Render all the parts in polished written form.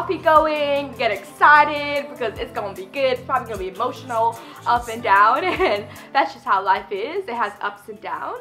coffee going, get excited because it's gonna be good. It's probably gonna be emotional, up and down, and that's just how life is. It has ups and downs.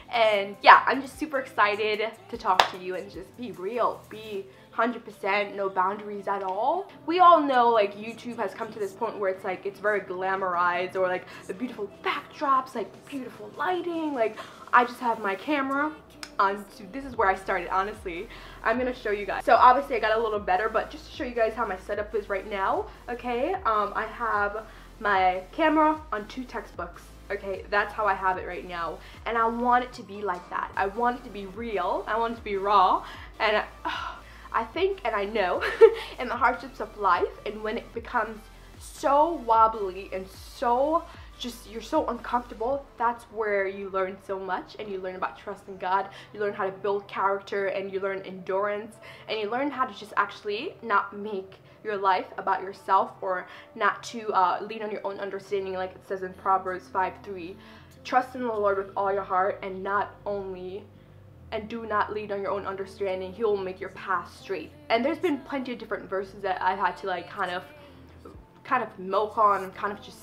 And yeah, I'm just super excited to talk to you and just be real, be 100%, no boundaries at all. We all know like YouTube has come to this point where it's like it's very glamorized, or like the beautiful backdrops, like beautiful lighting. Like I just have my camera on. This is where I started, honestly. I'm gonna show you guys. So obviously I got a little better, but just to show you guys how my setup is right now, okay? I have my camera on 2 textbooks. Okay, that's how I have it right now, and I want it to be like that. I want it to be real, I want it to be raw, and I think and I know in the hardships of life, and when it becomes so wobbly and so just, you're so uncomfortable, that's where you learn so much, and you learn about trusting God, you learn how to build character, and you learn endurance, and you learn how to just actually not make your life about yourself, or not to lean on your own understanding, like it says in Proverbs 5:3. Trust in the Lord with all your heart, and do not lean on your own understanding. He will make your path straight. And there's been plenty of different verses that I've had to like kind of milk on, and kind of just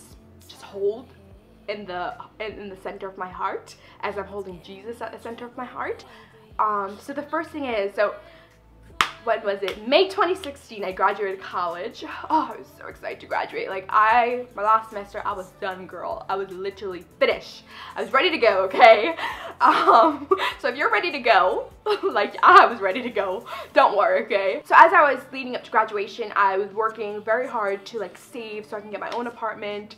hold in the center of my heart, as I'm holding Jesus at the center of my heart. So the first thing is, so when was it? May 2016, I graduated college. Oh, I was so excited to graduate. Like my last semester, I was done, girl. I was literally finished. I was ready to go, okay? So if you're ready to go, like I was ready to go, don't worry, okay? So as I was leading up to graduation, I was working very hard to like save so I can get my own apartment.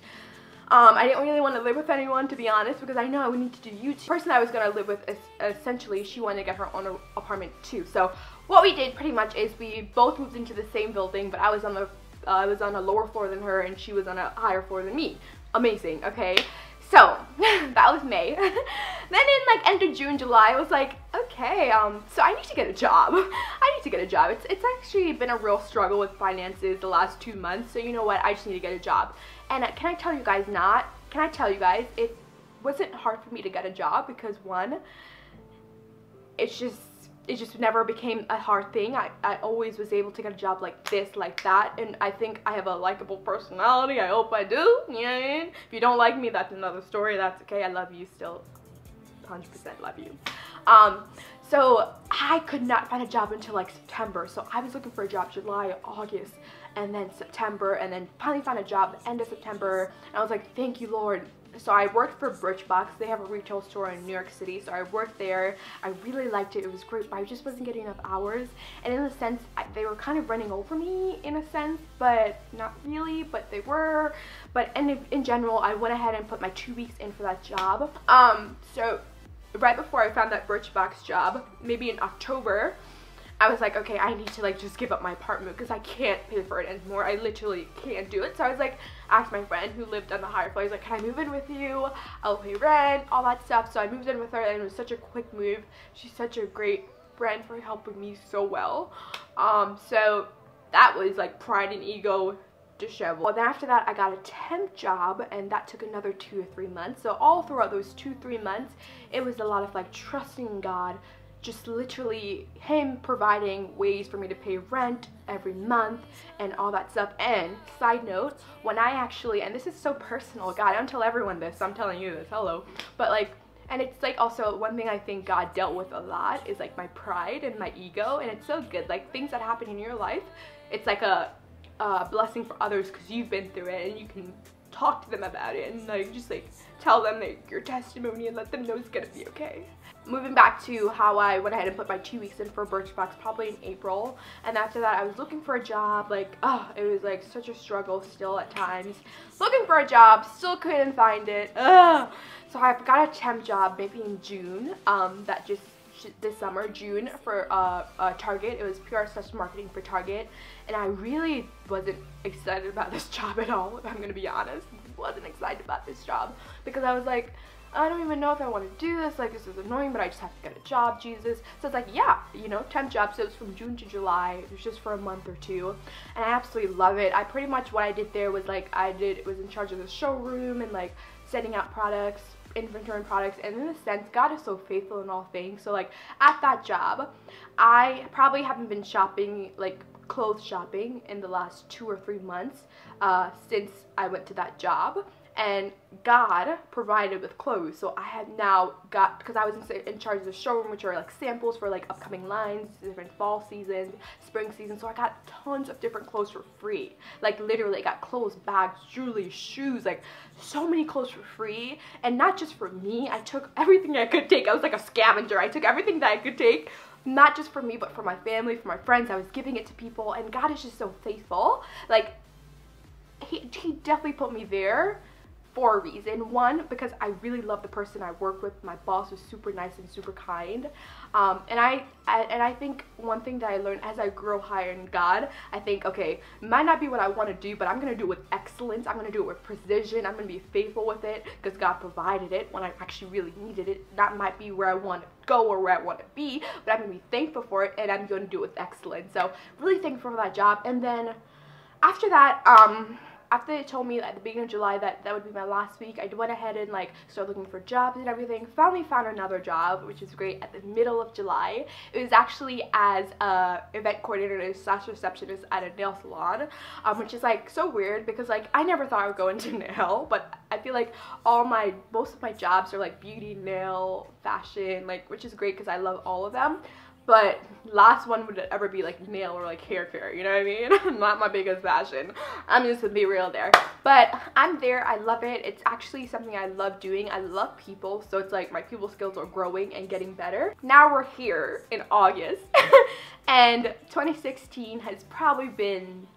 I didn't really want to live with anyone, to be honest, because I know I would need to do YouTube. The person I was going to live with, essentially, she wanted to get her own apartment too. So what we did pretty much is we both moved into the same building, but I was on a lower floor than her, and she was on a higher floor than me. Amazing, okay? So that was May. Then in like end of June, July, I was like, okay, so I need to get a job. I need to get a job. It's actually been a real struggle with finances the last 2 months, so you know what, I just need to get a job. And can I tell you guys it wasn't hard for me to get a job, because one, it just never became a hard thing. I always was able to get a job like this, like that, and I think I have a likable personality. I hope I do. Yeah. If you don't like me, that's another story. That's okay. I love you still. 100% love you. So I could not find a job until like September. So I was looking for a job July, August, and then September, and then finally found a job at the end of September. And I was like, thank you, Lord. So I worked for Birchbox. They have a retail store in New York City, so I worked there. I really liked it. It was great, but I just wasn't getting enough hours. And in a sense, they were kind of running over me in a sense, but not really, but they were. But in general, I went ahead and put my 2 weeks in for that job. So right before I found that Birchbox job, maybe in October, I was like, okay, I need to like just give up my apartment because I can't pay for it anymore. I literally can't do it. So I was like, asked my friend who lived on the higher floor, I was like, can I move in with you? I'll pay rent, all that stuff. So I moved in with her, and it was such a quick move. She's such a great friend for helping me so well. So that was like pride and ego disheveled. Well, then after that, I got a temp job, and that took another 2 or 3 months. So all throughout those 2-3 months, it was a lot of like trusting in God, just literally him providing ways for me to pay rent every month and all that stuff. And side note, when I actually, and this is so personal, God, I don't tell everyone this, I'm telling you this, hello, but like, and it's like also one thing I think God dealt with a lot is like my pride and my ego. And it's so good, like things that happen in your life, it's like a blessing for others because you've been through it, and you can talk to them about it, and like just like tell them your testimony and let them know it's gonna be okay. Moving back to how I went ahead and put my 2 weeks in for Birchbox, probably in April, and after that I was looking for a job. Like, oh, it was like such a struggle still at times. Looking for a job, still couldn't find it. So I got a temp job maybe in June, this summer, June, for Target. It was PR/marketing for Target, and I really wasn't excited about this job at all, if I'm gonna be honest. Wasn't excited about this job because I was like, I don't even know if I want to do this, like this is annoying, but I just have to get a job, Jesus. So it's like, yeah, you know, temp job. So it was from June to July. It was just for a month or two, and I absolutely love it. I pretty much, what I did there was like, was in charge of the showroom and like setting out products, inventory products, and in a sense, God is so faithful in all things. So like at that job, I probably haven't been shopping like clothes shopping in the last 2 or 3 months since I went to that job. And God provided with clothes, so I have now got, because I was in charge of the showroom, which are like samples for like upcoming lines, different fall seasons, spring season, so I got tons of different clothes for free. Like literally I got clothes, bags, jewelry, shoes, like so many clothes for free. And not just for me, I took everything I could take. I was like a scavenger. I took everything that I could take, not just for me, but for my family, for my friends. I was giving it to people, and God is just so faithful. Like he definitely put me there for a reason. One, because I really love the person I work with. My boss was super nice and super kind. And I think one thing that I learned as I grow higher in God, I think, okay, might not be what I want to do, but I'm going to do it with excellence. I'm going to do it with precision. I'm going to be faithful with it because God provided it when I actually really needed it. That might be where I want to go or where I want to be, but I'm going to be thankful for it, and I'm going to do it with excellence. So really thankful for that job. And then after that, after they told me at the beginning of July that that would be my last week, I went ahead and like started looking for jobs and everything. Finally found another job, which is great, at the middle of July. It was actually as a event coordinator / receptionist at a nail salon, which is like so weird because like I never thought I would go into nail, but I feel like most of my jobs are like beauty, nail, fashion, like, which is great because I love all of them. But last one would ever be like nail or like hair care, you know what I mean? Not my biggest passion. I'm just gonna be real there. But I'm there, I love it. It's actually something I love doing. I love people, so it's like my people skills are growing and getting better. Now we're here in August, and 2016 has probably been,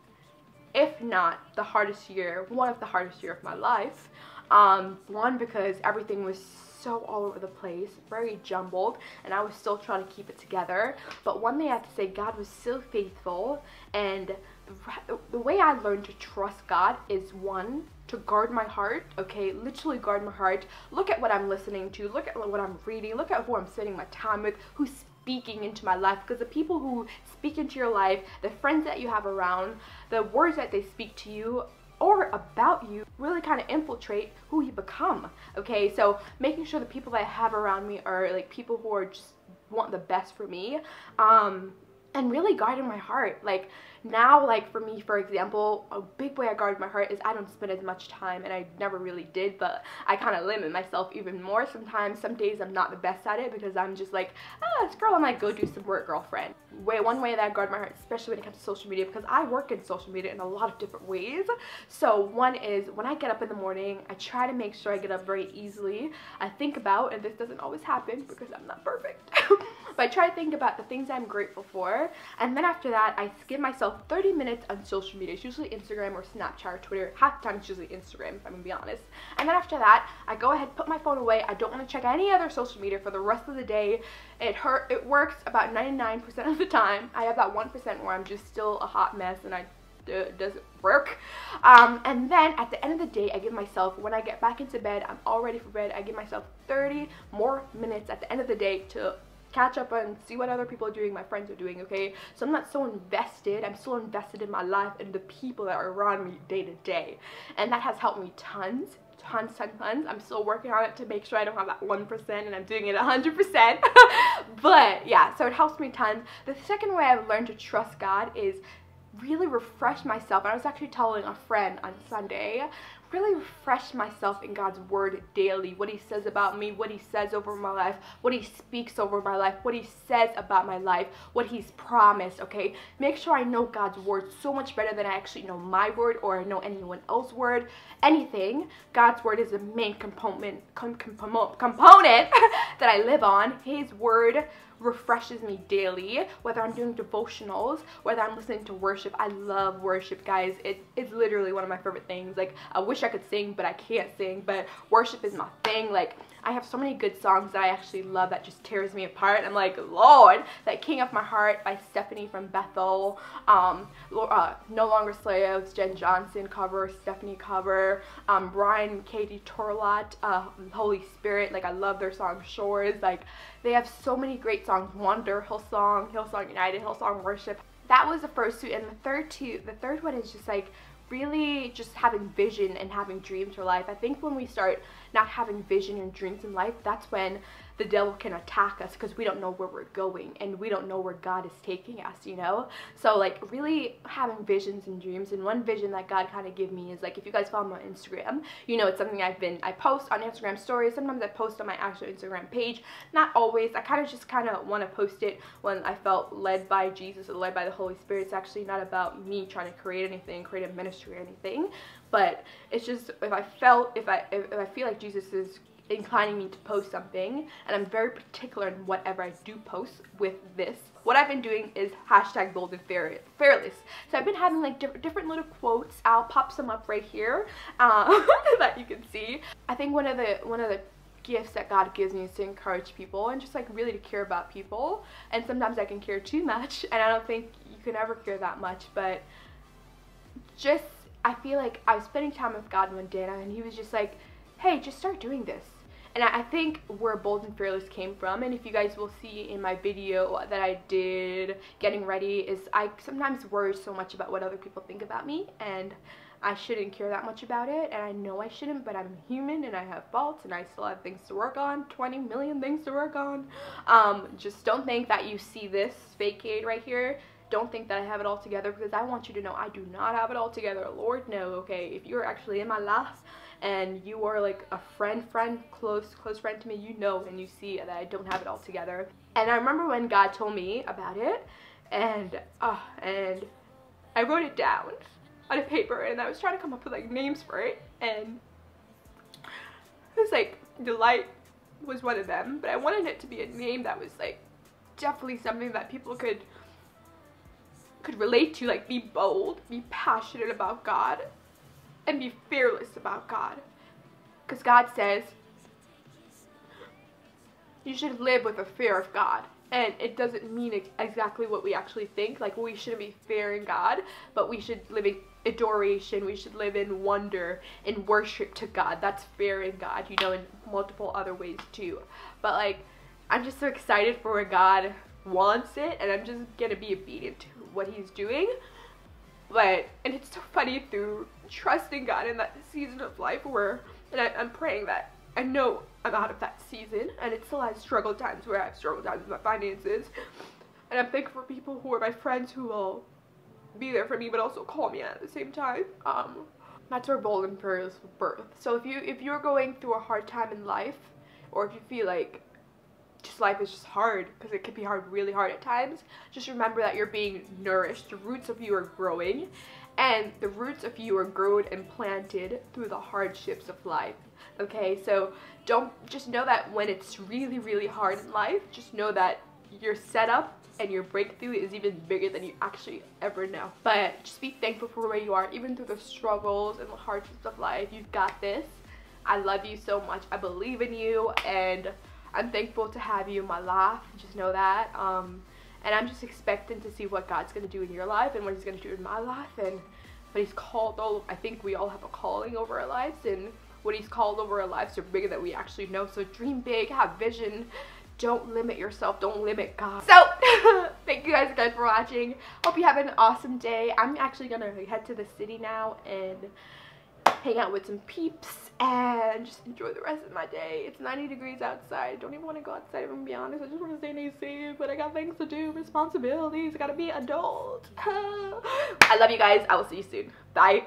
if not the hardest year, one of the hardest years of my life. One, because everything was so all over the place, very jumbled, and I was still trying to keep it together. But one thing I have to say, God was so faithful, and the way I learned to trust God is, one, to guard my heart, okay, literally guard my heart. Look at what I'm listening to, look at what I'm reading, look at who I'm spending my time with, who's speaking into my life, because the people who speak into your life, the friends that you have around, the words that they speak to you or about you really kind of infiltrate who you become, okay? So making sure the people that I have around me are like people who are just want the best for me, and really guarding my heart. Like now, like for me, for example, a big way I guard my heart is I don't spend as much time, and I never really did, but I kind of limit myself even more sometimes. Some days I'm not the best at it because I'm just like, this girl, I might go do some work, girlfriend. One way that I guard my heart, especially when it comes to social media, because I work in social media in a lot of different ways. So one is when I get up in the morning, I try to make sure I get up very easily. I think about, and this doesn't always happen because I'm not perfect, but I try to think about the things I'm grateful for, and then after that, I give myself 30 minutes on social media. It's usually Instagram or Snapchat or Twitter. Half the time it's usually Instagram, if I'm gonna be honest. And then after that, I go ahead, put my phone away. I don't want to check any other social media for the rest of the day. It works about 99% of the time. I have that 1% where I'm just still a hot mess and it doesn't work. And then at the end of the day, I give myself, when I get back into bed, I'm all ready for bed, I give myself 30 more minutes at the end of the day to catch up and see what other people are doing, my friends are doing, okay? So I'm not so invested. I'm still invested in my life and the people that are around me day to day. And that has helped me tons. I'm still working on it to make sure I don't have that 1%, and I'm doing it 100%. But yeah, so it helps me tons. The second way I've learned to trust God is really refresh myself. And I was actually telling a friend on Sunday, really refresh myself in God's word daily. What he says about me, what he says over my life, what he speaks over my life, what he says about my life, what he's promised, okay? Make sure I know God's word so much better than I actually know my word or I know anyone else's word. Anything. God's word is the main component that I live on. His word refreshes me daily, whether I'm doing devotionals, whether I'm listening to worship. I love worship, guys. It's literally one of my favorite things. Like, I wish I could sing, but I can't sing, but worship is my thing. Like, I have so many good songs that I actually love that just tears me apart. I'm like, Lord, like King of My Heart by Stephanie from Bethel, No Longer Slaves, Jen Johnson cover, Stephanie cover, Brian, Katie Torlott, Holy Spirit, like I love their song Shores. Like, they have so many great songs. Wonder, Hillsong United, Hillsong Worship. That was the first two, and the third one is just like really just having vision and having dreams for life. I think when we start not having vision and dreams in life, that's when the devil can attack us because we don't know where we're going and we don't know where God is taking us, you know? So like really having visions and dreams. And one vision that God kind of gave me is like, if you guys follow me on Instagram, you know it's something I post on Instagram stories. Sometimes I post on my actual Instagram page. Not always. I kind of want to post it when I felt led by Jesus or led by the Holy Spirit. It's actually not about me trying to create anything, create a ministry or anything, but it's just if I feel like Jesus is inclining me to post something, and I'm very particular in whatever I do post with this. What I've been doing is hashtag bold and fearless. So I've been having like different little quotes. I'll pop some up right here that you can see. I think one of the gifts that God gives me is to encourage people and just like really to care about people. And sometimes I can care too much, and I don't think you can ever care that much, but just I feel like I was spending time with God one day and he was just like, hey, just start doing this. And I think where Bold and Fearless came from, and if you guys will see in my video that I did getting ready, is I sometimes worry so much about what other people think about me, and I shouldn't care that much about it, and I know I shouldn't, but I'm human and I have faults and I still have things to work on, 20 million things to work on. Just don't think that you see this fakade right here. Don't think that I have it all together, because I want you to know I do not have it all together. Lord, no, okay? If you're actually in my life and you are like a close friend to me, you know and you see that I don't have it all together. And I remember when God told me about it, and I wrote it down on a paper, and I was trying to come up with like names for it, and it was like Delight was one of them, but I wanted it to be a name that was like definitely something that people could relate to, like be bold, be passionate about God, and be fearless about God. Because God says you should live with a fear of God. And it doesn't mean exactly what we actually think. Like, we shouldn't be fearing God, but we should live in adoration. We should live in wonder and worship to God. That's fearing God, you know, in multiple other ways too. But like, I'm just so excited for where God wants it, and I'm just gonna be obedient to what he's doing. And it's so funny, through trusting God in that season of life where, and I'm praying that I know I'm out of that season, and it still has struggle times where I have struggle times with my finances, and I'm thankful for people who are my friends who will be there for me but also call me at the same time. That's where Bold and Fearless was birthed. So if you're going through a hard time in life, or if you feel like just life is just hard, because it can be hard, really hard at times, just remember that you're being nourished. The roots of you are growing, and the roots of you are grown and planted through the hardships of life. Okay, so just know that when it's really, really hard in life, just know that your setup and your breakthrough is even bigger than you actually ever know. But just be thankful for where you are, even through the struggles and the hardships of life. You've got this. I love you so much. I believe in you, and I'm thankful to have you in my life. Just know that. And I'm just expecting to see what God's going to do in your life and what he's going to do in my life, and what he's called. I think we all have a calling over our lives, and what he's called over our lives are bigger than we actually know. So dream big, have vision, don't limit yourself, don't limit God. So thank you guys again for watching. Hope you have an awesome day. I'm actually gonna head to the city now and hang out with some peeps and just enjoy the rest of my day. It's 90 degrees outside. I don't even want to go outside, if I'm gonna be honest. I just want to stay in AC, but I got things to do, responsibilities. I gotta be adult. I love you guys. I will see you soon. Bye.